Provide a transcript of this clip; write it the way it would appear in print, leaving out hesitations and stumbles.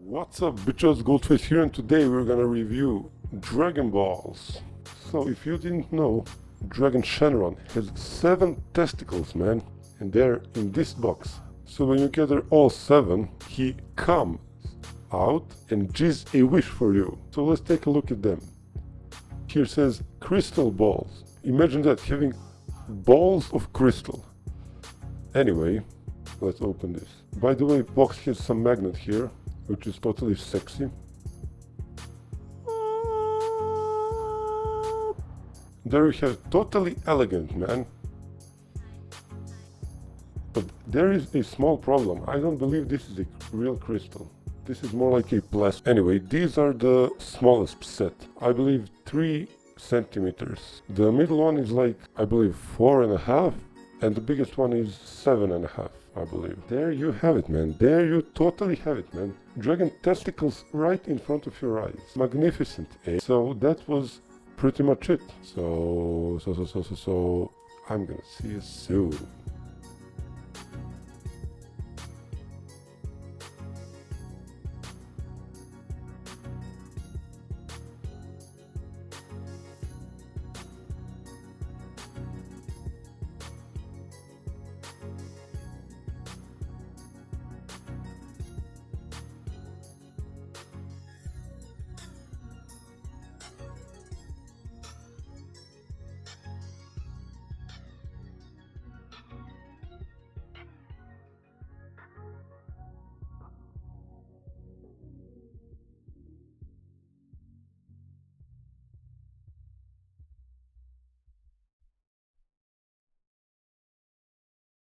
What's up, bitches? Goldface here, and today we're gonna review Dragon Balls. So if you didn't know, Dragon Shenron has 7 testicles, man, and they're in this box. So when you gather all 7, he comes out and jizz a wish for you. So let's take a look at them. Here says crystal balls. Imagine that, having balls of crystal. Anyway, let's open this. By the way, box has some magnet here, which is totally sexy. There you have totally elegant, man. But there is a small problem. I don't believe this is a real crystal. This is more like a plastic. Anyway, these are the smallest set. I believe 3 centimeters. The middle one is like, I believe 4.5, and the biggest one is 7.5. I believe. There you have it, man. There you totally have it, man. Dragon testicles right in front of your eyes. Magnificent, eh? So that was pretty much it. So I'm gonna see you soon.